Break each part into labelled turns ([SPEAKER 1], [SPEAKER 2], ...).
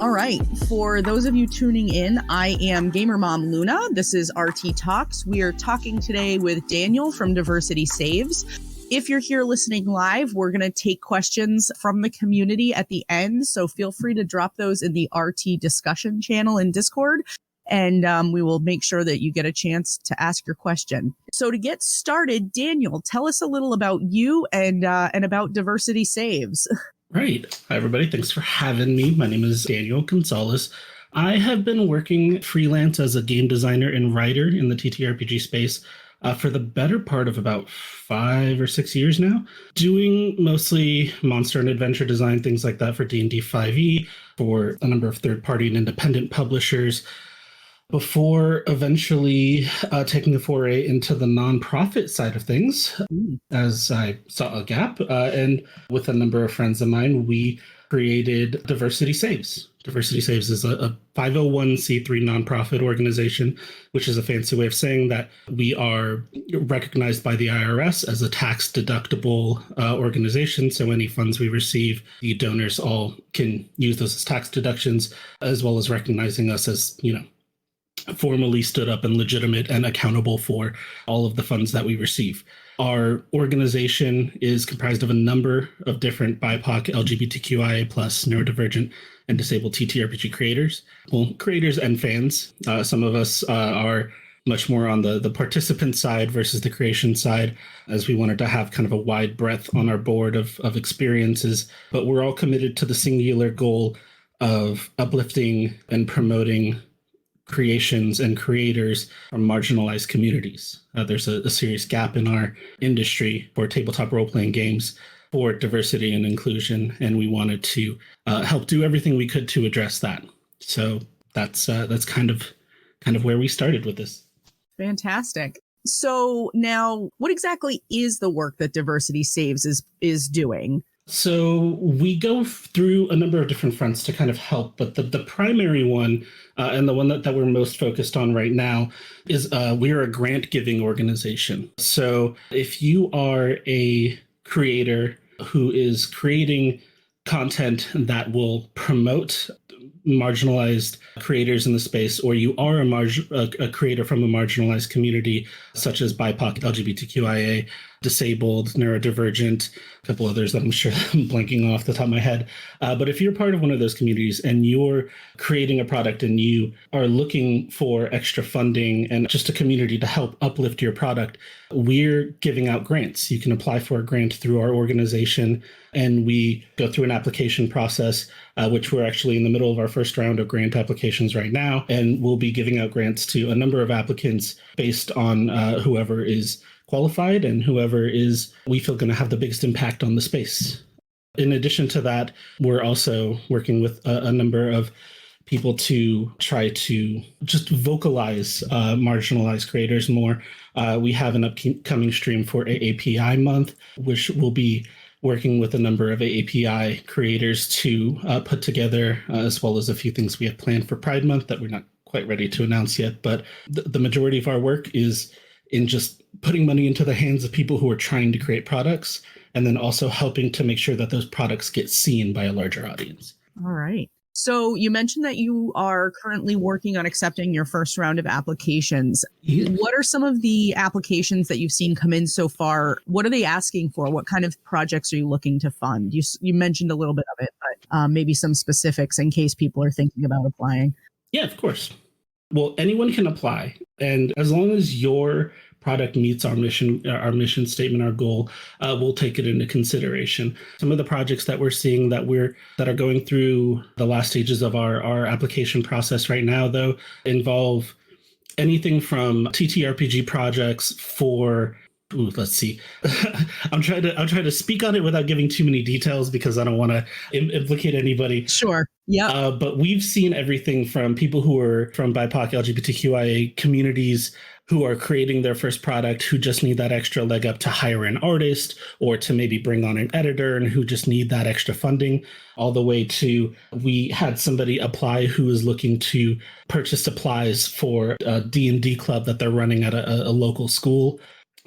[SPEAKER 1] All right. For those of you tuning in, I am Gamer Mom Luna. This is RT Talks. We are talking today with Daniel from Diversity Saves. If you're here listening live, we're going to take questions from the community at the end. So feel free to drop those in the RT discussion channel in Discord. And we will make sure that you get a chance to ask your question. So to get started, Daniel, tell us a little about you and about Diversity Saves.
[SPEAKER 2] Right. Hi, everybody. Thanks for having me. My name is Daniel Gonzales. I have been working freelance as a game designer and writer in the TTRPG space for the better part of about 5 or 6 years now, doing mostly monster and adventure design, things like that for D&D 5e, for a number of third-party and independent publishers, before eventually taking a foray into the nonprofit side of things as I saw a gap. And with a number of friends of mine, we created Diversity Saves. Diversity Saves is a 501c3 nonprofit organization, which is a fancy way of saying that we are recognized by the IRS as a tax-deductible organization. So any funds we receive, the donors all can use those as tax deductions, as well as recognizing us as, formally stood up and legitimate and accountable for all of the funds that we receive. Our organization is comprised of a number of different BIPOC, LGBTQIA+, neurodivergent, and disabled TTRPG creators. Well, creators and fans. Some of us are much more on the participant side versus the creation side, as we wanted to have kind of a wide breadth on our board of experiences. But we're all committed to the singular goal of uplifting and promoting creations and creators from marginalized communities. There's a serious gap in our industry for tabletop role-playing games for diversity and inclusion, and we wanted to help do everything we could to address that. So that's kind of where we started with this.
[SPEAKER 1] Fantastic. So now, what exactly is the work that Diversity Saves is doing?
[SPEAKER 2] So we go through a number of different fronts to kind of help, but the primary one, and the one that we're most focused on right now, is we're a grant-giving organization. So if you are a creator who is creating content that will promote marginalized creators in the space, or you are a creator from a marginalized community, such as BIPOC, LGBTQIA, disabled, neurodivergent, a couple others that I'm sure I'm blanking off the top of my head. But if you're part of one of those communities and you're creating a product and you are looking for extra funding and just a community to help uplift your product, we're giving out grants. You can apply for a grant through our organization, and we go through an application process, which we're actually in the middle of our first round of grant applications right now. And we'll be giving out grants to a number of applicants based on whoever is qualified and whoever is, we feel, going to have the biggest impact on the space. In addition to that, we're also working with a number of people to try to just vocalize marginalized creators more. We have an upcoming stream for AAPI month, which will be working with a number of AAPI creators to put together, as well as a few things we have planned for Pride Month that we're not quite ready to announce yet. But the majority of our work is in just putting money into the hands of people who are trying to create products, and then also helping to make sure that those products get seen by a larger audience.
[SPEAKER 1] All right. So you mentioned that you are currently working on accepting your first round of applications. Yes. What are some of the applications that you've seen come in so far? What are they asking for? What kind of projects are you looking to fund? You mentioned a little bit of it, but maybe some specifics in case people are thinking about applying.
[SPEAKER 2] Yeah, of course. Well, anyone can apply. And as long as your product meets our mission statement, our goal, we'll take it into consideration. Some of the projects that we're seeing that are going through the last stages of our application process right now, though, involve anything from TTRPG projects for let's see. I'm trying to speak on it without giving too many details because I don't want to implicate anybody.
[SPEAKER 1] Sure. Yeah.
[SPEAKER 2] But we've seen everything from people who are from BIPOC, LGBTQIA communities who are creating their first product, who just need that extra leg up to hire an artist or to maybe bring on an editor and who just need that extra funding, all the way to we had somebody apply who is looking to purchase supplies for a D&D club that they're running at a local school.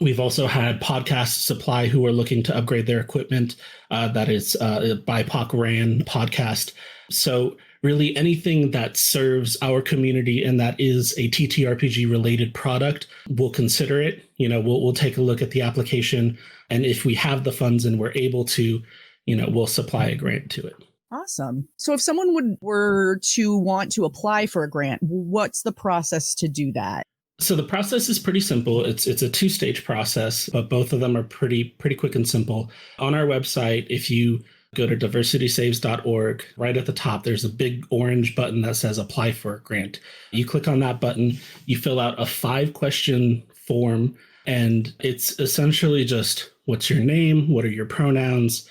[SPEAKER 2] We've also had podcast supply who are looking to upgrade their equipment. That is a BIPOC ran podcast. So really anything that serves our community and that is a TTRPG related product, we'll consider it. We'll take a look at the application, and if we have the funds and we're able to, we'll supply a grant to it.
[SPEAKER 1] Awesome. So if someone were to want to apply for a grant, what's the process to do that?
[SPEAKER 2] So the process is pretty simple. It's a 2-stage process, but both of them are pretty quick and simple. On our website, if you go to diversitysaves.org, right at the top, there's a big orange button that says apply for a grant. You click on that button, you fill out a 5-question form, and it's essentially just, what's your name? What are your pronouns?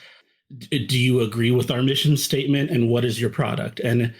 [SPEAKER 2] Do you agree with our mission statement? And what is your product? And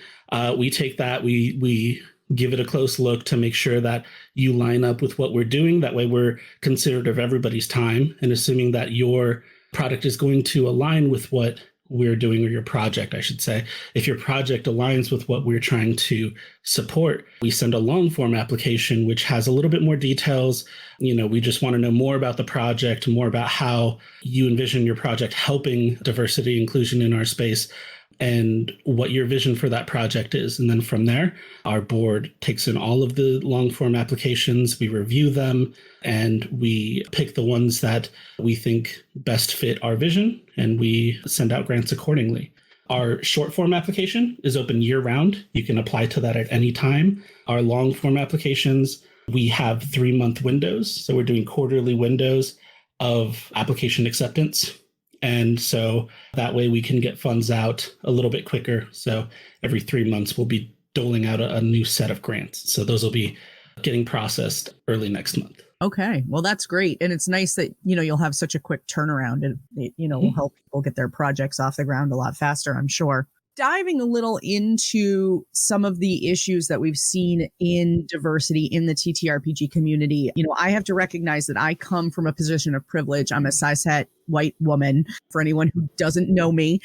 [SPEAKER 2] we take that, we give it a close look to make sure that you line up with what we're doing. That way we're considerate of everybody's time, and assuming that your product is going to align with what we're doing, or your project, I should say. If your project aligns with what we're trying to support, we send a long form application, which has a little bit more details. We just want to know more about the project, more about how you envision your project helping diversity, inclusion in our space, and what your vision for that project is. And then from there, our board takes in all of the long form applications, we review them, and we pick the ones that we think best fit our vision, and we send out grants accordingly. Our short form application is open year round. You can apply to that at any time. Our long form applications, we have 3-month windows. So we're doing quarterly windows of application acceptance. And so that way we can get funds out a little bit quicker. So every 3 months, we'll be doling out a new set of grants. So those will be getting processed early next month.
[SPEAKER 1] Okay. Well, that's great. And it's nice that, you'll have such a quick turnaround, and it, will help people get their projects off the ground a lot faster, I'm sure. Diving a little into some of the issues that we've seen in diversity in the TTRPG community, I have to recognize that I come from a position of privilege. I'm a cishet white woman, for anyone who doesn't know me.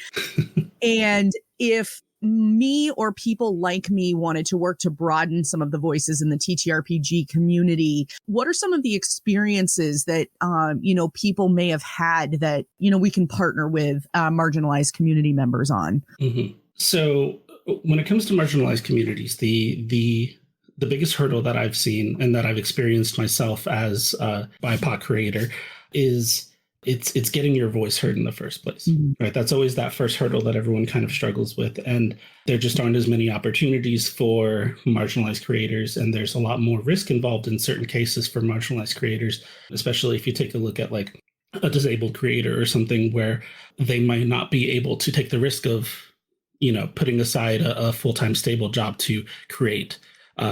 [SPEAKER 1] And if me or people like me wanted to work to broaden some of the voices in the TTRPG community, what are some of the experiences that, people may have had that, we can partner with marginalized community members on?
[SPEAKER 2] Mm-hmm. So when it comes to marginalized communities, the biggest hurdle that I've seen and that I've experienced myself as a BIPOC creator is it's getting your voice heard in the first place, right? That's always that first hurdle that everyone kind of struggles with. And there just aren't as many opportunities for marginalized creators. And there's a lot more risk involved in certain cases for marginalized creators, especially if you take a look at like a disabled creator or something where they might not be able to take the risk of, putting aside a full-time stable job to create.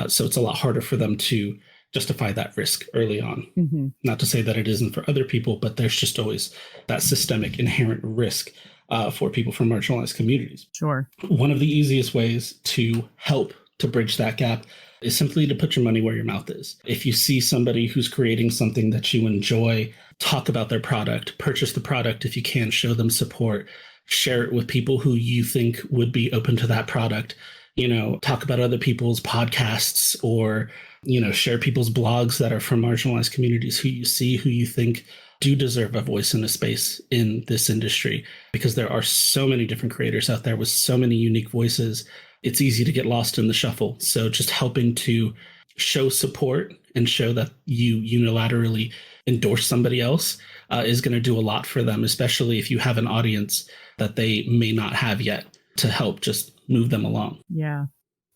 [SPEAKER 2] So it's a lot harder for them to justify that risk early on. Mm-hmm. Not to say that it isn't for other people, but there's just always that systemic inherent risk for people from marginalized communities.
[SPEAKER 1] Sure.
[SPEAKER 2] One of the easiest ways to help to bridge that gap is simply to put your money where your mouth is. If you see somebody who's creating something that you enjoy, talk about their product, purchase the product if you can, show them support, share it with people who you think would be open to that product. Talk about other people's podcasts, or share people's blogs that are from marginalized communities who you see, who you think do deserve a voice in a space in this industry, because there are so many different creators out there with so many unique voices. It's easy to get lost in the shuffle. So just helping to show support and show that you unilaterally endorse somebody else is going to do a lot for them, especially if you have an audience that they may not have yet, to help just move them along.
[SPEAKER 1] Yeah.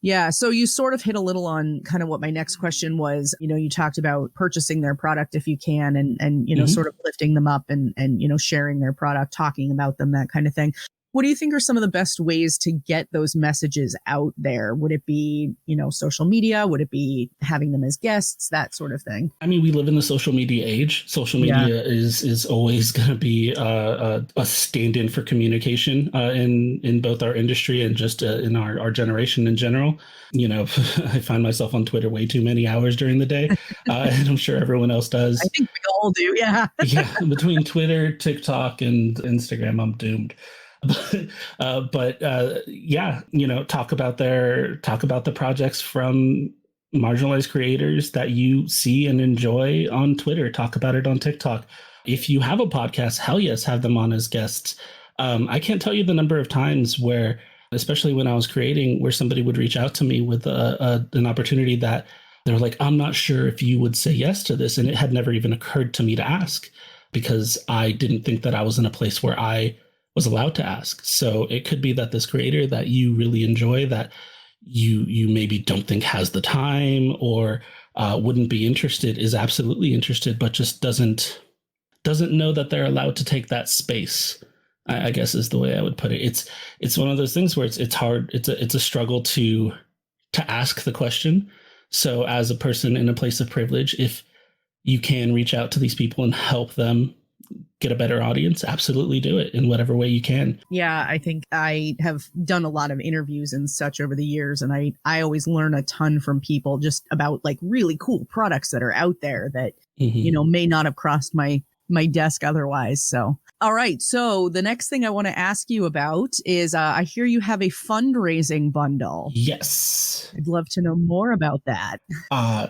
[SPEAKER 1] Yeah. So you sort of hit a little on kind of what my next question was. You talked about purchasing their product if you can, and sort of lifting them up and sharing their product, talking about them, that kind of thing. What do you think are some of the best ways to get those messages out there? Would it be, social media? Would it be having them as guests, that sort of thing?
[SPEAKER 2] I mean, we live in the social media age. Social media is always going to be a stand-in for communication in both our industry and just in our generation in general. I find myself on Twitter way too many hours during the day, and I'm sure everyone else does.
[SPEAKER 1] I think we all do. Yeah.
[SPEAKER 2] Yeah. Between Twitter, TikTok, and Instagram, I'm doomed. But talk about the projects from marginalized creators that you see and enjoy on Twitter. Talk about it on TikTok. If you have a podcast, hell yes, have them on as guests. I can't tell you the number of times where especially when I was creating, where somebody would reach out to me with an opportunity that they're like, I'm not sure if you would say yes to this. And it had never even occurred to me to ask because I didn't think that I was in a place where I was allowed to ask. So it could be that this creator that you really enjoy, that you maybe don't think has the time or wouldn't be interested, is absolutely interested, but just doesn't know that they're allowed to take that space. I guess is the way I would put it. It's one of those things where it's hard. It's a struggle to ask the question. So as a person in a place of privilege, if you can reach out to these people and help them get a better audience, absolutely do it in whatever way you can.
[SPEAKER 1] Yeah, I think I have done a lot of interviews and such over the years, and I always learn a ton from people just about like really cool products that are out there that, may not have crossed my desk otherwise. So, all right. So the next thing I want to ask you about is I hear you have a fundraising bundle.
[SPEAKER 2] Yes.
[SPEAKER 1] I'd love to know more about that.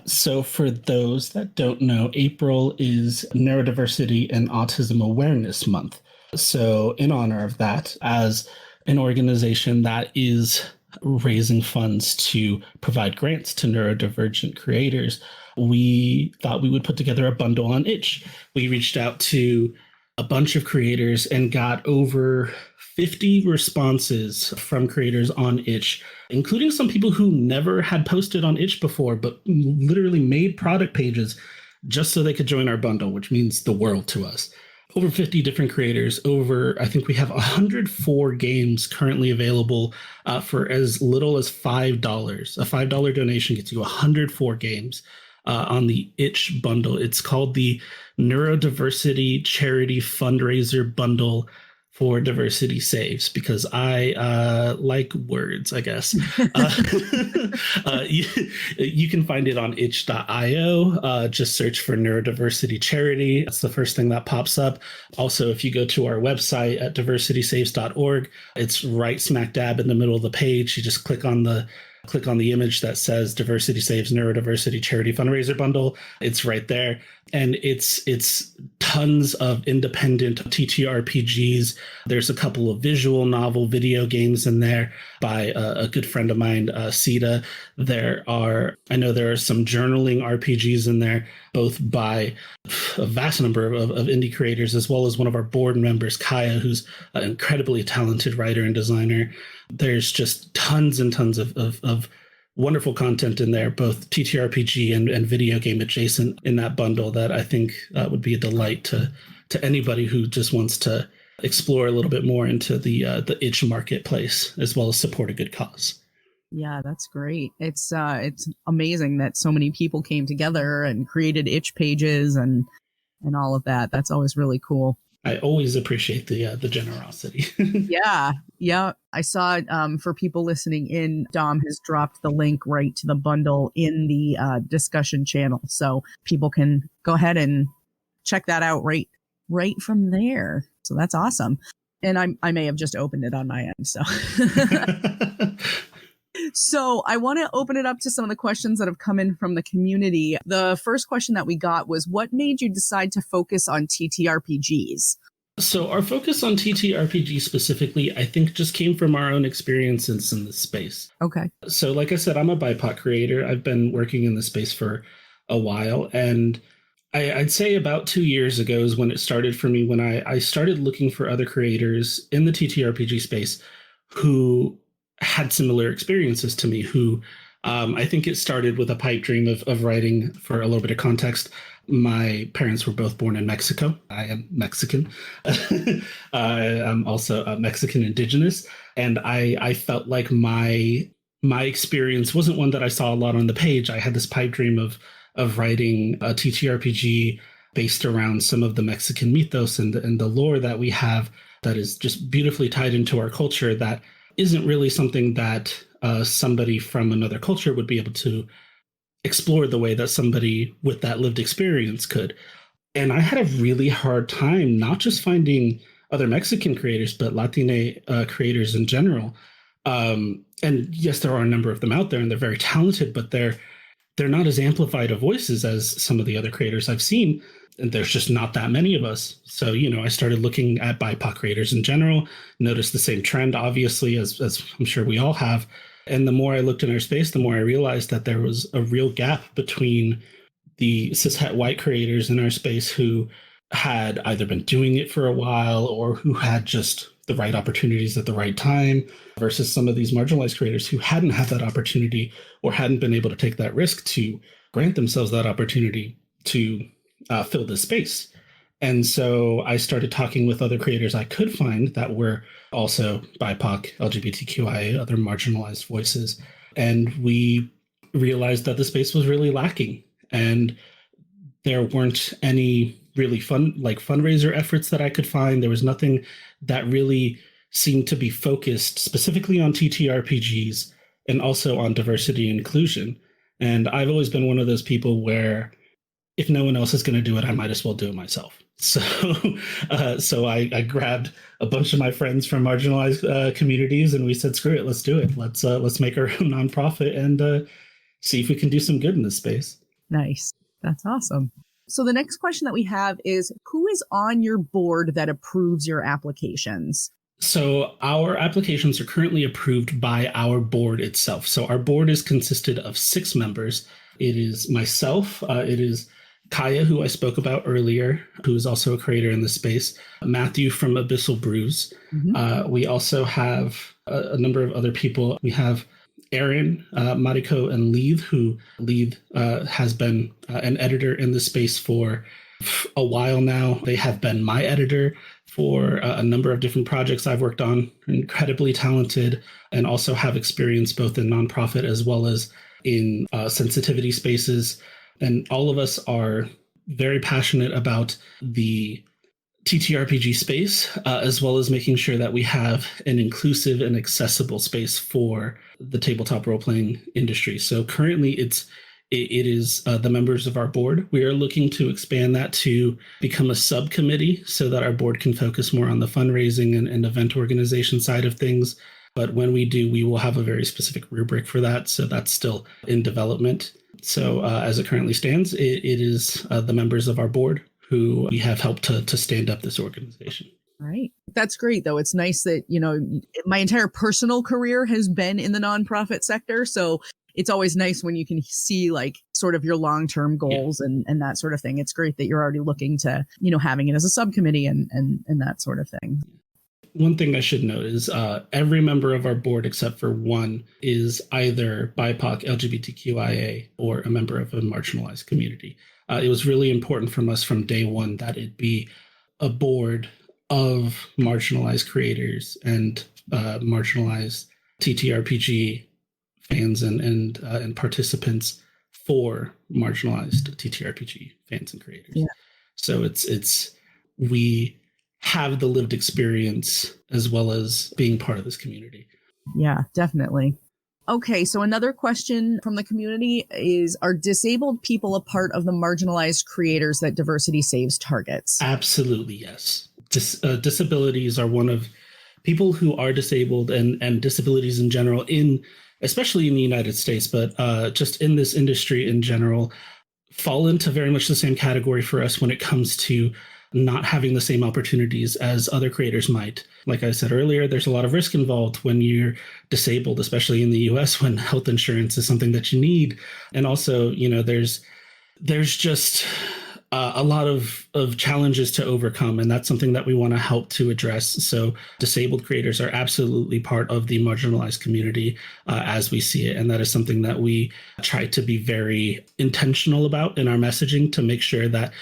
[SPEAKER 2] So for those that don't know, April is Neurodiversity and Autism Awareness Month. So in honor of that, as an organization that is raising funds to provide grants to neurodivergent creators, we thought we would put together a bundle on Itch. We reached out to a bunch of creators and got over 50 responses from creators on Itch, including some people who never had posted on Itch before, but literally made product pages just so they could join our bundle, which means the world to us. Over 50 different creators, I think we have 104 games currently available for as little as $5. A $5 donation gets you 104 games on the Itch bundle. It's called the Neurodiversity Charity Fundraiser Bundle for Diversity Saves, because I like words, I guess. You can find it on itch.io. Just search for Neurodiversity Charity. That's the first thing that pops up. Also, if you go to our website at diversitysaves.org, it's right smack dab in the middle of the page. You just click on the image that says Diversity Saves Neurodiversity Charity Fundraiser Bundle. It's right there. And it's tons of independent TTRPGs. There's a couple of visual novel video games in there by a good friend of mine, Sita. I know there are some journaling RPGs in there, both by a vast number of indie creators, as well as one of our board members, Kaya, who's an incredibly talented writer and designer. There's just tons and tons of wonderful content in there, both TTRPG and video game adjacent in that bundle, that I think would be a delight to anybody who just wants to explore a little bit more into the itch marketplace, as well as support a good cause.
[SPEAKER 1] Yeah, that's great. It's amazing that so many people came together and created itch pages and all of that. That's always really cool.
[SPEAKER 2] I always appreciate the generosity.
[SPEAKER 1] Yeah. I saw for people listening in, Dom has dropped the link right to the bundle in the discussion channel, so people can go ahead and check that out right from there. So that's awesome. And I may have just opened it on my end. So. So I want to open it up to some of the questions that have come in from the community. The first question that we got was, what made you decide to focus on TTRPGs?
[SPEAKER 2] So our focus on TTRPG specifically, I think, just came from our own experiences in this space.
[SPEAKER 1] Okay.
[SPEAKER 2] So like I said, I'm a BIPOC creator. I've been working in this space for a while. And I'd say about 2 years ago is when it started for me, when I started looking for other creators in the TTRPG space who had similar experiences to me, who I think it started with a pipe dream of writing. For a little bit of context, my parents were both born in Mexico. I am Mexican. I'm also Mexican indigenous. And I felt like my experience wasn't one that I saw a lot on the page. I had this pipe dream of writing a TTRPG based around some of the Mexican mythos and the lore that we have, that is just beautifully tied into our culture, that isn't really something that somebody from another culture would be able to explore the way that somebody with that lived experience could. And I had a really hard time not just finding other Mexican creators, but Latina creators in general. And yes, there are a number of them out there, and they're very talented, but they're not as amplified of voices as some of the other creators I've seen. and there's just not that many of us. So, I started looking at BIPOC creators in general, noticed the same trend, obviously, as I'm sure we all have. And the more I looked in our space, the more I realized that there was a real gap between the cishet white creators in our space who had either been doing it for a while or who had just the right opportunities at the right time versus some of these marginalized creators who hadn't had that opportunity or hadn't been able to take that risk to grant themselves that opportunity to fill this space. And so I started talking with other creators I could find that were also BIPOC, LGBTQIA, other marginalized voices. And we realized that the space was really lacking. And there weren't any really fundraiser efforts that I could find. There was nothing that really seemed to be focused specifically on TTRPGs and also on diversity and inclusion. And I've always been one of those people where if no one else is going to do it, I might as well do it myself. So, so I grabbed a bunch of my friends from marginalized communities, and we said, "Screw it, let's do it. Let's make our own nonprofit and see if we can do some good in this space."
[SPEAKER 1] Nice, that's awesome. So the next question that we have is, who is on your board that approves your applications?
[SPEAKER 2] So our applications are currently approved by our board itself. So our board is consisted of 6 members. It is myself. It is Kaya, who I spoke about earlier, who is also a creator in the space, Matthew from Abyssal Brews. Mm-hmm. We also have a number of other people. We have Aaron, Mariko, and Leith, who Leith has been an editor in the space for a while now. They have been my editor for a number of different projects I've worked on. Incredibly talented, and also have experience both in nonprofit as well as in sensitivity spaces. And all of us are very passionate about the TTRPG space, as well as making sure that we have an inclusive and accessible space for the tabletop role-playing industry. So currently it is the members of our board. We are looking to expand that to become a subcommittee so that our board can focus more on the fundraising and event organization side of things. But when we do, we will have a very specific rubric for that. So that's still in development. So as it currently stands, it is the members of our board who we have helped to stand up this organization.
[SPEAKER 1] Right. That's great, though. It's nice that, my entire personal career has been in the nonprofit sector. So it's always nice when you can see like sort of your long-term goals and that sort of thing. It's great that you're already looking to, having it as a subcommittee and that sort of thing.
[SPEAKER 2] One thing I should note is every member of our board, except for one, is either BIPOC, LGBTQIA, or a member of a marginalized community. It was really important from us from day one that it be a board of marginalized creators and marginalized TTRPG fans and participants for marginalized TTRPG fans and creators. Yeah. So we have the lived experience as well as being part of this community.
[SPEAKER 1] Yeah, definitely. Okay, so another question from the community is, are disabled people a part of the marginalized creators that Diversity Saves targets?
[SPEAKER 2] Absolutely, yes. Disabilities are one of people who are disabled and disabilities in general, especially in the United States, but just in this industry in general, fall into very much the same category for us when it comes to not having the same opportunities as other creators might. Like I said earlier, there's a lot of risk involved when you're disabled, especially in the US when health insurance is something that you need. And also, there's just a lot of challenges to overcome, and that's something that we want to help to address. So disabled creators are absolutely part of the marginalized community as we see it, and that is something that we try to be very intentional about in our messaging to make sure that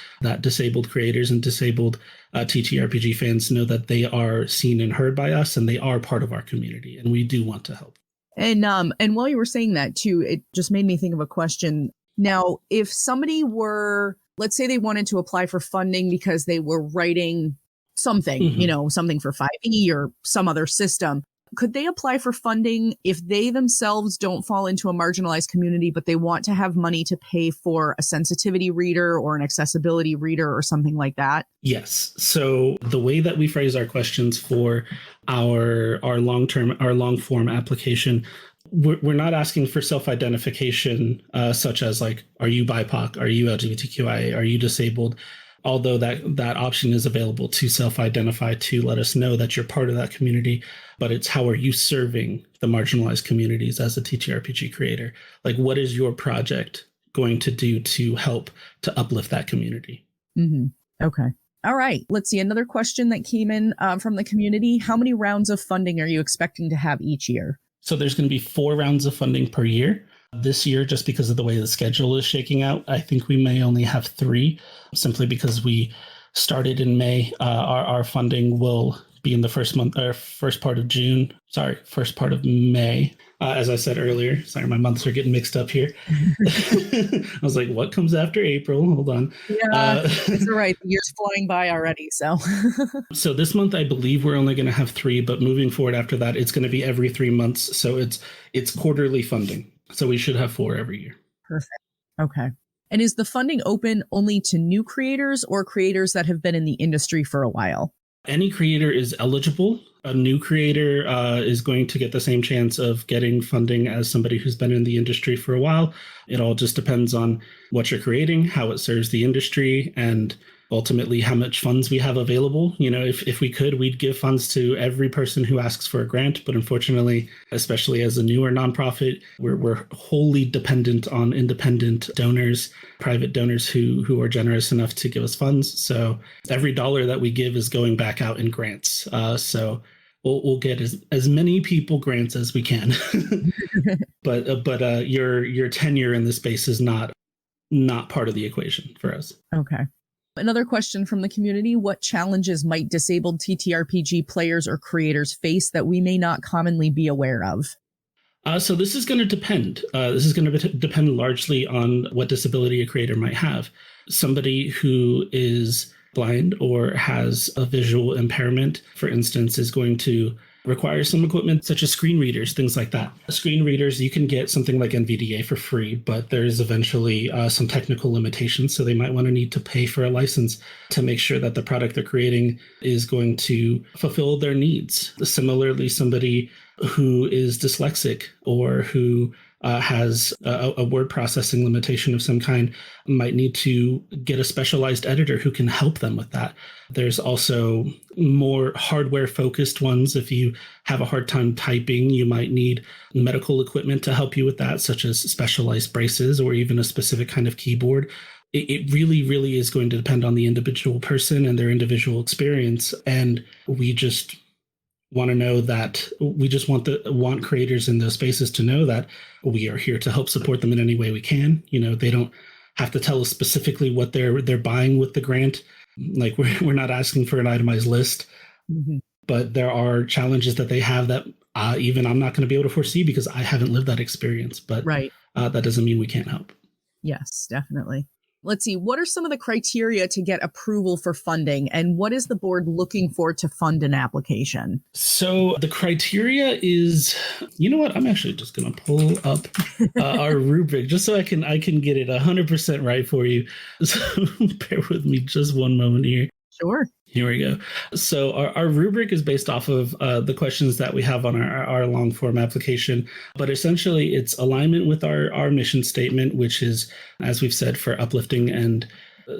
[SPEAKER 2] disabled creators and disabled TTRPG fans know that they are seen and heard by us, and they are part of our community, and we do want to help.
[SPEAKER 1] And while you were saying that too, it just made me think of a question. Now, if somebody were, let's say they wanted to apply for funding because they were writing something, mm-hmm. Something for 5e or some other system, could they apply for funding if they themselves don't fall into a marginalized community, but they want to have money to pay for a sensitivity reader or an accessibility reader or something like that?
[SPEAKER 2] Yes. So the way that we phrase our questions for our long form application, we're not asking for self-identification, such as like, are you BIPOC? Are you LGBTQIA? Are you disabled? although that option is available to self-identify, to let us know that you're part of that community. But it's how are you serving the marginalized communities as a TTRPG creator? Like, what is your project going to do to help to uplift that community?
[SPEAKER 1] Mm-hmm. Okay. All right. Let's see. Another question that came in from the community. How many rounds of funding are you expecting to have each year?
[SPEAKER 2] So there's going to be 4 rounds of funding per year. This year, just because of the way the schedule is shaking out, I think we may only have 3, simply because we started in May. Our funding will be in the first part of June. Sorry, first part of May. As I said earlier, sorry, my months are getting mixed up here. I was like, what comes after April? Hold on.
[SPEAKER 1] Yeah, it's all right. The year's flying by already. So
[SPEAKER 2] So this month, I believe we're only going to have 3, but moving forward after that, it's going to be every 3 months. So it's quarterly funding. So we should have 4 every year.
[SPEAKER 1] Perfect. Okay. And is the funding open only to new creators or creators that have been in the industry for a while?
[SPEAKER 2] Any creator is eligible. A new creator is going to get the same chance of getting funding as somebody who's been in the industry for a while. It all just depends on what you're creating, how it serves the industry, and ultimately how much funds we have available. You know, if we could, we'd give funds to every person who asks for a grant. But unfortunately, especially as a newer nonprofit, we're wholly dependent on independent donors, private donors who are generous enough to give us funds. So every dollar that we give is going back out in grants. So we'll get as many people grants as we can. but your tenure in this space is not part of the equation for us.
[SPEAKER 1] Okay. Another question from the community. What challenges might disabled TTRPG players or creators face that we may not commonly be aware of?
[SPEAKER 2] So this is going to depend. This is going to depend largely on what disability a creator might have. Somebody who is blind or has a visual impairment, for instance, is going to require some equipment such as screen readers, things like that. Screen readers, you can get something like NVDA for free, but there's eventually some technical limitations. So they might want to need to pay for a license to make sure that the product they're creating is going to fulfill their needs. Similarly, somebody who is dyslexic or who has a word processing limitation of some kind might need to get a specialized editor who can help them with that. There's also more hardware focused ones. If you have a hard time typing, you might need medical equipment to help you with that, such as specialized braces or even a specific kind of keyboard. It really, really is going to depend on the individual person and their individual experience. And we just want to know that we just want creators in those spaces to know that we are here to help support them in any way we can. You know, they don't have to tell us specifically what they're buying with the grant. Like we're not asking for an itemized list, but there are challenges that they have that even I'm not going to be able to foresee because I haven't lived that experience. But
[SPEAKER 1] right.
[SPEAKER 2] That doesn't mean we can't help.
[SPEAKER 1] Yes, definitely. Let's see. What are some of the criteria to get approval for funding, and what is the board looking for to fund an application?
[SPEAKER 2] So the criteria is, you know what? I'm actually just going to pull up our rubric just so I can get it 100% right for you. So bear with me just one moment here.
[SPEAKER 1] Sure.
[SPEAKER 2] Here we go. So our rubric is based off of the questions that we have on our long form application. But essentially, it's alignment with our mission statement, which is, as we've said, for uplifting and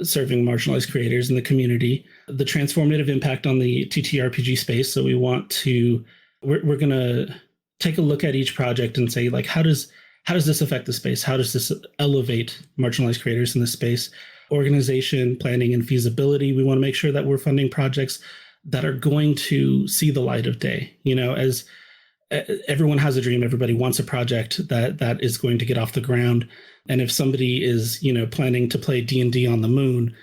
[SPEAKER 2] serving marginalized creators in the community, the transformative impact on the TTRPG space. So we're going to take a look at each project and say, like, how does this affect the space? How does this elevate marginalized creators in the space? Organization, planning, and feasibility. We want to make sure that we're funding projects that are going to see the light of day. You know, as everyone has a dream, everybody wants a project that is going to get off the ground. And if somebody is, you know, planning to play D&D on the moon,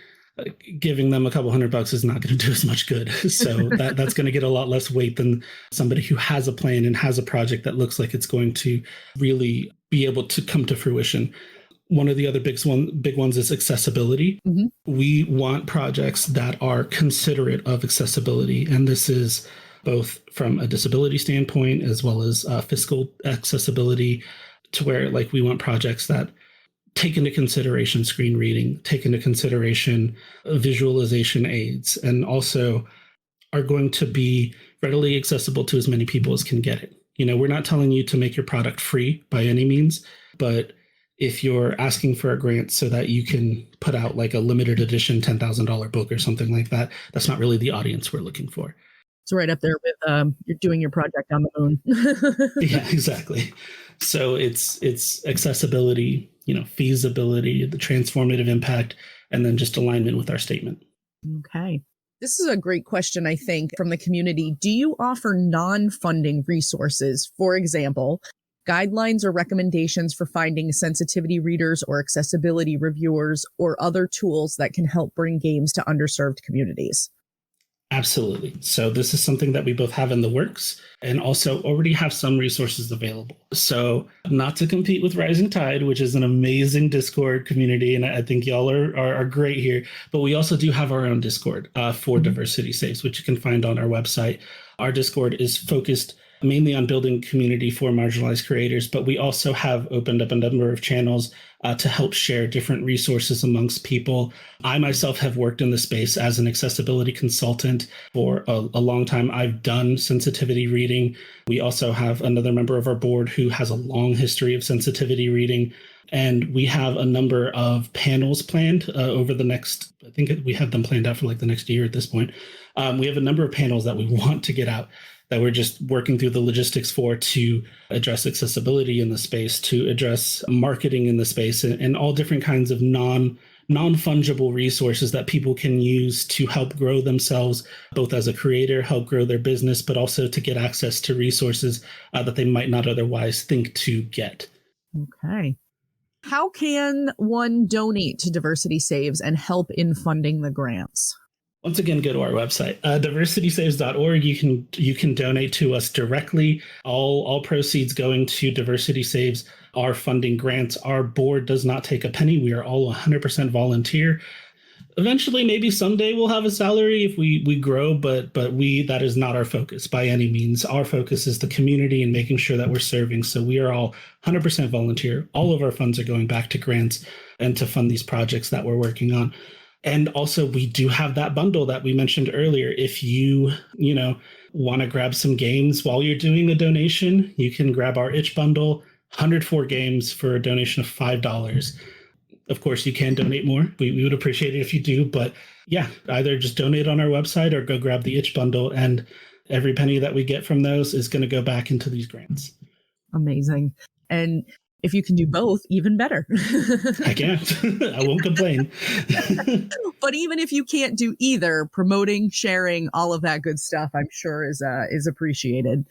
[SPEAKER 2] giving them a couple $100 is not going to do as much good. So that's going to get a lot less weight than somebody who has a plan and has a project that looks like it's going to really be able to come to fruition. One of the other big ones is accessibility. Mm-hmm. We want projects that are considerate of accessibility. And this is both from a disability standpoint as well as fiscal accessibility, to where, like, we want projects that take into consideration screen reading, take into consideration visualization aids, and also are going to be readily accessible to as many people as can get it. You know, we're not telling you to make your product free by any means, but if you're asking for a grant so that you can put out like a limited edition $10,000 book or something like that, that's not really the audience we're looking for.
[SPEAKER 1] It's right up there with you're doing your project on the moon.
[SPEAKER 2] Yeah, exactly. So it's accessibility, feasibility, the transformative impact, and then just alignment with our statement.
[SPEAKER 1] Okay. This is a great question, I think, from the community. Do you offer non-funding resources? For example, guidelines or recommendations for finding sensitivity readers or accessibility reviewers or other tools that can help bring games to underserved communities?
[SPEAKER 2] Absolutely. So this is something that we both have in the works and also already have some resources available. So not to compete with Rising Tide, which is an amazing Discord community, and I think y'all are great here, but we also do have our own Discord for Diversity Saves, which you can find on our website. Our Discord is focused mainly on building community for marginalized creators, but we also have opened up a number of channels to help share different resources amongst people. I myself have worked in the space as an accessibility consultant for a long time. I've done sensitivity reading. We also have another member of our board who has a long history of sensitivity reading. And we have a number of panels planned over the next, I think we have them planned out for like the next year at this point. We have a number of panels that we want to get out that we're just working through the logistics for to address accessibility in the space, to address marketing in the space, and all different kinds of non-fungible resources that people can use to help grow themselves, both as a creator, help grow their business, but also to get access to resources that they might not otherwise think to get.
[SPEAKER 1] Okay. How can one donate to Diversity Saves and help in funding the grants?
[SPEAKER 2] Once again, go to our website, diversitysaves.org. You can donate to us directly. All proceeds going to Diversity Saves are funding grants. Our board does not take a penny. We are all 100% volunteer. Eventually, maybe someday we'll have a salary if we grow, but that is not our focus by any means. Our focus is the community and making sure that we're serving. So we are all 100% volunteer. All of our funds are going back to grants and to fund these projects that we're working on. And also, we do have that bundle that we mentioned earlier. If you want to grab some games while you're doing a donation, you can grab our itch bundle, 104 games for a donation of $5. Of course, you can donate more. We would appreciate it if you do. But yeah, either just donate on our website or go grab the itch bundle. And every penny that we get from those is going to go back into these grants.
[SPEAKER 1] Amazing. And if you can do both, even better.
[SPEAKER 2] I can't. I won't complain.
[SPEAKER 1] But even if you can't do either, promoting, sharing, all of that good stuff, I'm sure is appreciated.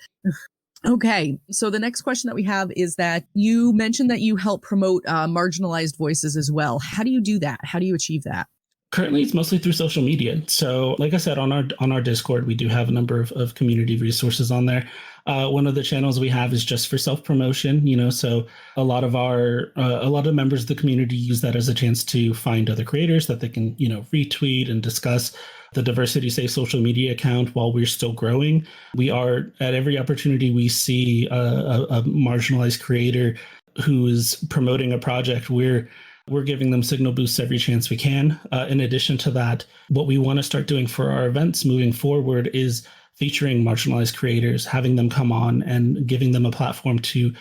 [SPEAKER 1] Okay. So the next question that we have is that you mentioned that you help promote marginalized voices as well. How do you do that? How do you achieve that?
[SPEAKER 2] Currently, it's mostly through social media. So like I said, on our Discord, we do have a number of community resources on there. One of the channels we have is just for self-promotion, so a lot of members of the community use that as a chance to find other creators that they can, retweet and discuss. The Diversity Safe social media account, while we're still growing, we are at every opportunity we see a marginalized creator who is promoting a project, we're giving them signal boosts every chance we can. In addition to that, what we want to start doing for our events moving forward is featuring marginalized creators, having them come on and giving them a platform to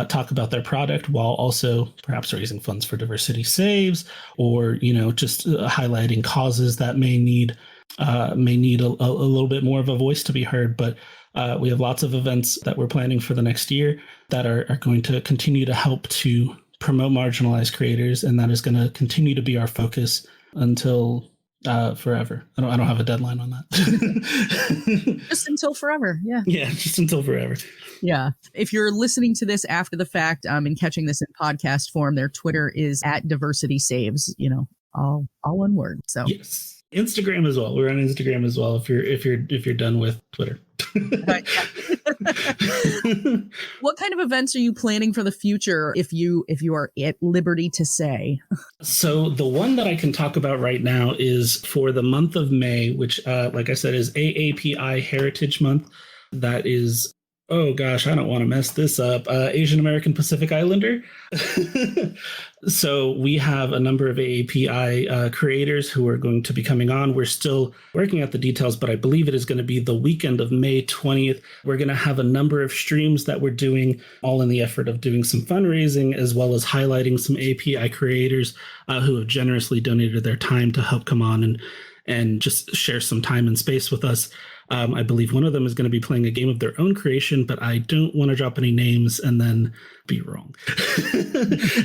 [SPEAKER 2] talk about their product while also perhaps raising funds for Diversity Saves or, just highlighting causes that may need a little bit more of a voice to be heard. But we have lots of events that we're planning for the next year that are going to continue to help to promote marginalized creators, and that is going to continue to be our focus until forever. I don't have a deadline on that.
[SPEAKER 1] Just until forever. Yeah.
[SPEAKER 2] Yeah, just until forever.
[SPEAKER 1] Yeah. If you're listening to this after the fact and catching this in podcast form, their Twitter is @DiversitySaves, all one word. So
[SPEAKER 2] yes. Instagram as well. We're on Instagram as well if you're done with Twitter.
[SPEAKER 1] What kind of events are you planning for the future if you are at liberty to say?
[SPEAKER 2] So the one that I can talk about right now is for the month of May, which like I said is AAPI Heritage Month. That is Oh gosh, I don't want to mess this up. Asian American Pacific Islander. So we have a number of AAPI creators who are going to be coming on. We're still working out the details, but I believe it is going to be the weekend of May 20th. We're going to have a number of streams that we're doing, all in the effort of doing some fundraising, as well as highlighting some API creators who have generously donated their time to help come on and just share some time and space with us. I believe one of them is going to be playing a game of their own creation, but I don't want to drop any names and then be wrong.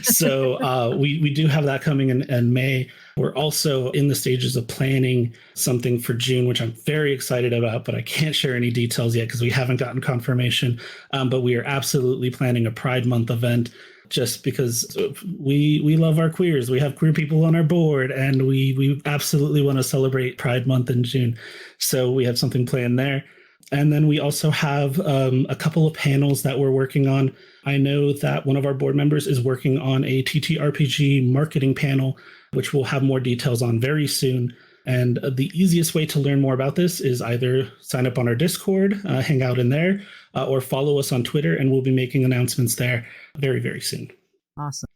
[SPEAKER 2] So we do have that coming in May. We're also in the stages of planning something for June, which I'm very excited about, but I can't share any details yet because we haven't gotten confirmation. But we are absolutely planning a Pride Month event, just because we love our queers. We have queer people on our board, and we absolutely want to celebrate Pride Month in June. So we have something planned there. And then we also have a couple of panels that we're working on. I know that one of our board members is working on a TTRPG marketing panel, which we'll have more details on very soon. And the easiest way to learn more about this is either sign up on our Discord, hang out in there, or follow us on Twitter, and we'll be making announcements there very, very soon.
[SPEAKER 1] Awesome.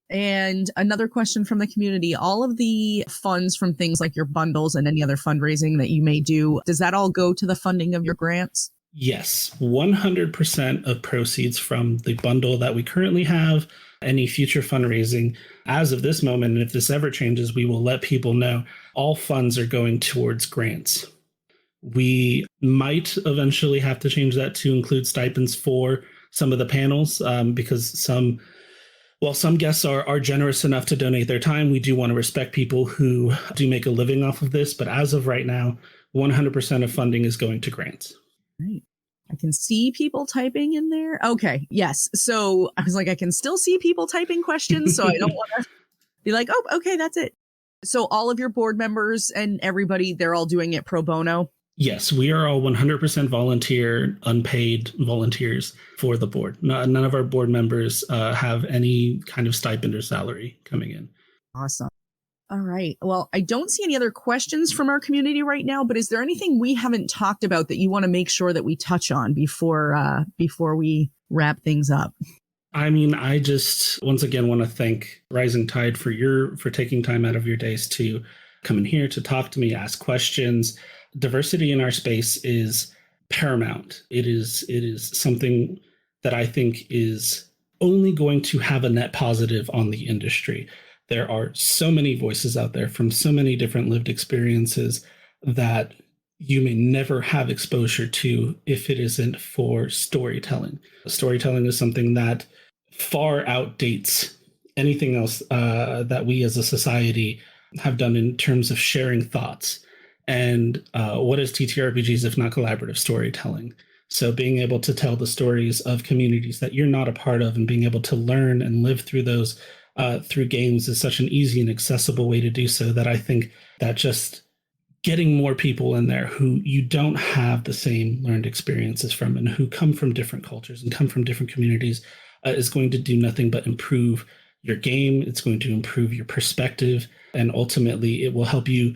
[SPEAKER 1] And another question from the community, all of the funds from things like your bundles and any other fundraising that you may do, does that all go to the funding of your grants?
[SPEAKER 2] Yes, 100% of proceeds from the bundle that we currently have, any future fundraising, as of this moment, and if this ever changes, we will let people know, all funds are going towards grants. We might eventually have to change that to include stipends for some of the panels, because some guests are generous enough to donate their time. We do want to respect people who do make a living off of this, but as of right now, 100% of funding is going to grants.
[SPEAKER 1] Right. I can see people typing in there. Okay. Yes. So I was like, I can still see people typing questions, so I don't want to be like, oh, okay, that's it. So all of your board members and everybody, they're all doing it pro bono?
[SPEAKER 2] Yes, we are all 100% volunteer, unpaid volunteers for the board. None of our board members have any kind of stipend or salary coming in.
[SPEAKER 1] Awesome. All right. Well, I don't see any other questions from our community right now, but is there anything we haven't talked about that you want to make sure that we touch on before we wrap things up?
[SPEAKER 2] I mean, I just once again want to thank Rising Tide for taking time out of your days to come in here to talk to me, ask questions. Diversity in our space is paramount. It is something that I think is only going to have a net positive on the industry. There are so many voices out there from so many different lived experiences that you may never have exposure to if it isn't for storytelling. Storytelling is something that far outdates anything else that we as a society have done in terms of sharing thoughts. And what is TTRPGs if not collaborative storytelling? So being able to tell the stories of communities that you're not a part of and being able to learn and live through those through games is such an easy and accessible way to do so, that I think that just getting more people in there who you don't have the same learned experiences from and who come from different cultures and come from different communities is going to do nothing but improve your game. It's going to improve your perspective, and ultimately it will help you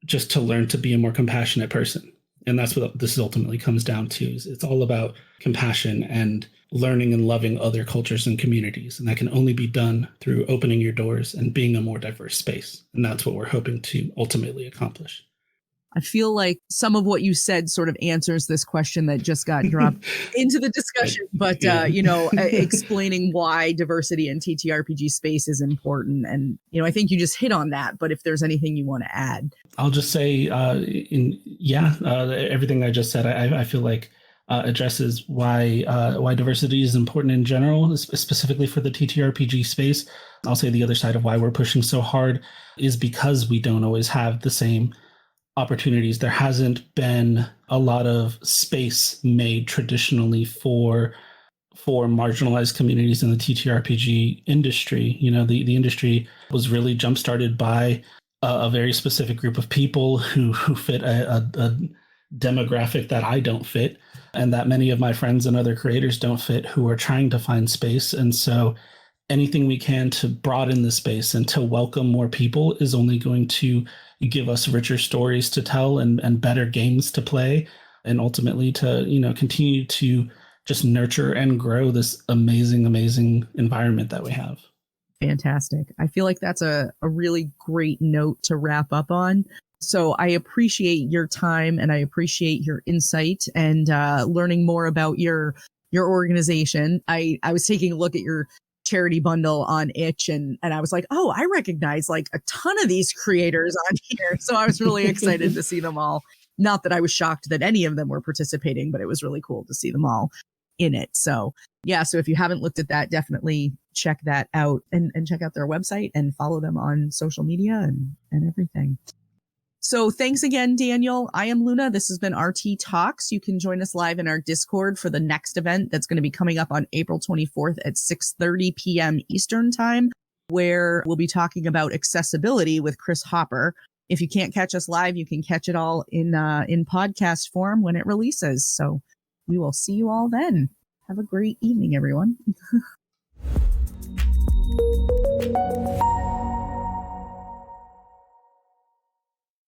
[SPEAKER 2] just to learn to be a more compassionate person. And that's what this ultimately comes down to. It's all about compassion and learning and loving other cultures and communities. And that can only be done through opening your doors and being a more diverse space. And that's what we're hoping to ultimately accomplish.
[SPEAKER 1] I feel like some of what you said sort of answers this question that just got dropped into the discussion, but, explaining why diversity in TTRPG space is important. And, I think you just hit on that, but if there's anything you want to add.
[SPEAKER 2] I'll just say, everything I just said, I feel like addresses why diversity is important in general, specifically for the TTRPG space. I'll say the other side of why we're pushing so hard is because we don't always have the same opportunities. There hasn't been a lot of space made traditionally for marginalized communities in the TTRPG industry. The industry was really jump-started by a very specific group of people who fit a demographic that I don't fit, and that many of my friends and other creators don't fit, who are trying to find space. And so anything we can to broaden the space and to welcome more people is only going to give us richer stories to tell and better games to play, and ultimately to continue to just nurture and grow this amazing, amazing environment that we have.
[SPEAKER 1] Fantastic. I feel like that's a really great note to wrap up on. So I appreciate your time and I appreciate your insight and learning more about your organization. I was taking a look at your charity bundle on Itch and I was like, oh, I recognize like a ton of these creators on here. So I was really excited to see them all. Not that I was shocked that any of them were participating, but it was really cool to see them all in it. So yeah, so if you haven't looked at that, definitely check that out and check out their website and follow them on social media and everything. So thanks again, Daniel. I am Luna. This has been RT Talks. You can join us live in our Discord for the next event that's going to be coming up on April 24th at 6:30 p.m. Eastern time, where we'll be talking about accessibility with Chris Hopper. If you can't catch us live, you can catch it all in podcast form when it releases. So we will see you all then. Have a great evening, everyone.